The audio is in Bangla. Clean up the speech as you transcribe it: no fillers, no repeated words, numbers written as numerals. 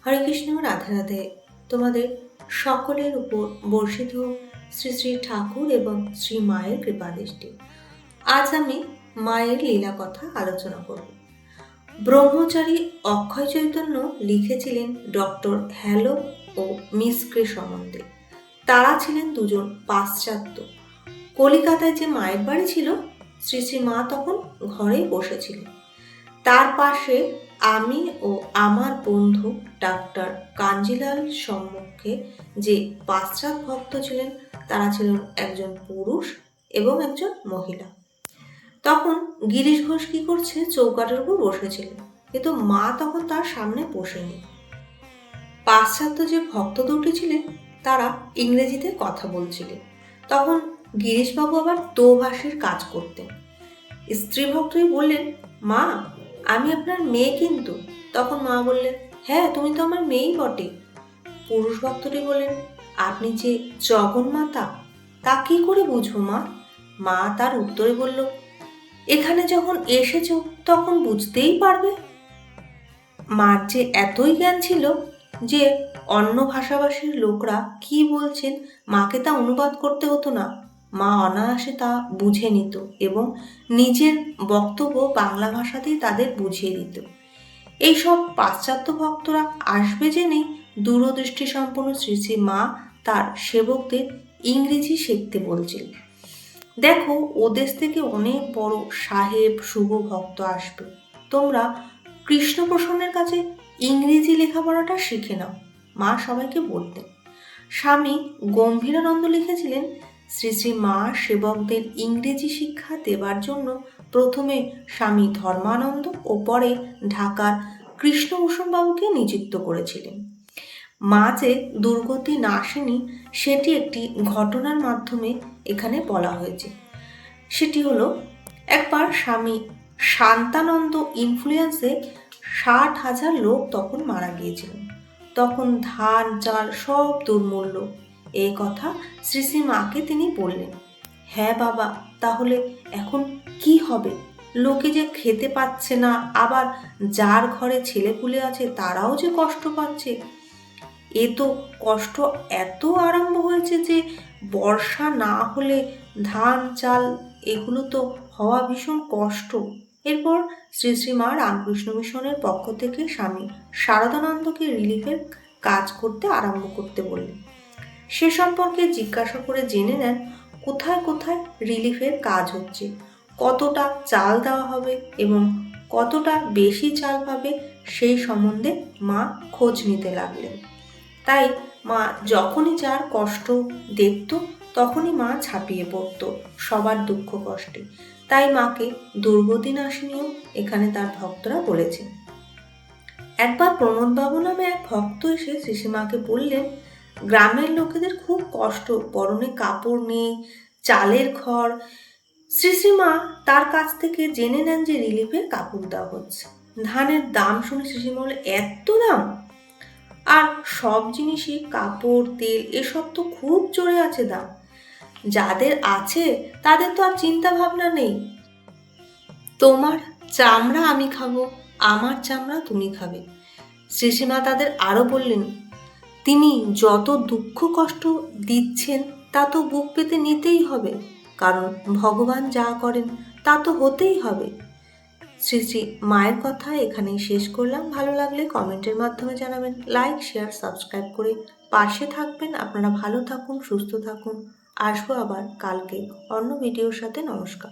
হরে কৃষ্ণ, রাধে রাধে। তোমাদের সকলের উপর বর্ষিত শ্রী শ্রী ঠাকুর এবং শ্রী মায়ের কৃপাদৃষ্টি। আজ আমি মায়ের লীলা কথা আলোচনা করব। ব্রহ্মচারী অক্ষয় চৈতন্য লিখেছিলেন ডক্টর হ্যালো ও মিস ক্রে সম্বন্ধে। তারা ছিলেন দুজন পাশ্চাত্য। কলিকাতায় যে মায়ের বাড়ি ছিল, শ্রী শ্রী মা তখন ঘরেই বসেছিলেন। তার পাশে আমি ও আমার বন্ধু ডাক্তার কাঞ্জিলাল সম্মুখে যে পাশ্চাত্য ভক্ত ছিলেন, তারা ছিলেন একজন পুরুষ এবং একজন মহিলা। তখন গিরিশ ঘোষ কি করছে, চৌকাঠের উপর বসেছিলেন, কিন্তু মা তখন তার সামনে বসেনি। পাশ্চাত্য যে ভক্ত দুটি ছিলেন, তারা ইংরেজিতে কথা বলছিলেন। তখন গিরিশবাবু আবার দোভাষীর কাজ করতেন। স্ত্রী ভক্তই বললেন, মা, আমি আপনার মেয়ে কিন্তু। তখন মা বললেন, হ্যাঁ, তুমি তো আমার মেয়েই বটে। পুরুষ ভক্তটি বললেন, আপনি যে জগন্মাতা, তা কি করে বুঝবো মা? মা তার উত্তরে বলল, এখানে যখন এসেছো তখন বুঝতেই পারবে। মার যে এতই জ্ঞান ছিল যে অন্য ভাষাভাষীর লোকরা কি বলছেন মাকে তা অনুবাদ করতে হতো না। মা অনায়াসে তা বুঝে নিত এবং নিজের বক্তব্য বাংলা ভাষাতেই তাদের বুঝিয়ে দিত। এইসব পাশ্চাত্য ভক্তরা আসবে জেনেই দূরদৃষ্টি সম্পন্ন শ্রী শ্রী মা তার সেবকদের ইংরেজি শিখতে বলছিল। দেখো, ও দেশ থেকে অনেক বড় সাহেব শুভ ভক্ত আসবে, তোমরা কৃষ্ণপ্রসন্নের কাছে ইংরেজি লেখাপড়াটা শিখে নাও, মা সবাইকে বলতেন। স্বামী গম্ভীরানন্দ লিখেছিলেন, শ্রী শ্রী মা সেবকদের ইংরেজি শিক্ষা দেবার জন্য প্রথমে স্বামী ধর্মানন্দ ও পরে ঢাকার কৃষ্ণভূষণ বাবুকে নিযুক্ত করেছিলেন। মা যে দুর্গতি না আসেনি, সেটি একটি ঘটনার মাধ্যমে এখানে বলা হয়েছে। সেটি হলো, একবার স্বামী শান্তানন্দ ইনফ্লুয়েন্সে 60,000 লোক তখন মারা গিয়েছিলেন। তখন ধান চাল সব দুর্মূল্য। এই কথা শ্রী শ্রী মাকে তিনি বললেন। হ্যাঁ বাবা, তাহলে এখন কি হবে? লোকে যে খেতে পাচ্ছে না, আবার যার ঘরে ছেলেপুলে আছে তারাও যে কষ্ট পাচ্ছে। এ তো কষ্ট এত আরম্ভ হয়েছে যে বর্ষা না হলে ধান চাল এগুলো তো হওয়া ভীষণ কষ্ট। এরপর শ্রী শ্রী মা রামকৃষ্ণ মিশনের পক্ষ থেকে স্বামী শারদানন্দকে রিলিফের কাজ করতে আরম্ভ করতে বললেন। সে সম্পর্কে জিজ্ঞাসা করে জেনে নেন কোথায় কোথায় রিলিফের কাজ হচ্ছে, কতটা চাল দেওয়া হবে এবং কতটা বেশি চাল পাবে, সেই সম্বন্ধে মা খোঁজ নিতে লাগলেন। তাই মা যখনই যার কষ্ট দেখত, তখনই মা ঝাঁপিয়ে পড়ত সবার দুঃখ কষ্টে। তাই মাকে দুর্গতি নাশিনীও এখানে তার ভক্তরা বলেছেন। একবার প্রমোদবাবু নামে এক ভক্ত এসে শ্রীশ্রীমাকে বললেন, গ্রামের লোকেদের খুব কষ্ট, পরনে কাপড় নেই, চালের খড়। শ্রীশ্রীমা তার কাছ থেকে জেনে নেন যে রিলিফের কাপড় দেওয়া হচ্ছে। ধানের দাম শুনে শ্রীশ্রীমা বলে, এত দাম? আর সব জিনিসই, কাপড় তেল এসব তো খুব চড়ে আছে দাম। যাদের আছে তাদের তো আর চিন্তা ভাবনা নেই। তোমার চামড়া আমি খাবো, আমার চামড়া তুমি খাবে। শ্রীশ্রীমা তাদের আরো বললেন, তিনি যত দুঃখ কষ্ট দিচ্ছেন তা তো বুক পেতে নিতেই হবে, কারণ ভগবান যা করেন তা তো হতেই হবে। শ্রী শ্রী মায়ের কথা এখানেই শেষ করলাম। ভালো লাগলে কমেন্টের মাধ্যমে জানাবেন, লাইক শেয়ার সাবস্ক্রাইব করে পাশে থাকবেন। আপনারা ভালো থাকুন, সুস্থ থাকুন। আসবো আবার কালকে অন্য ভিডিওর সাথে। নমস্কার।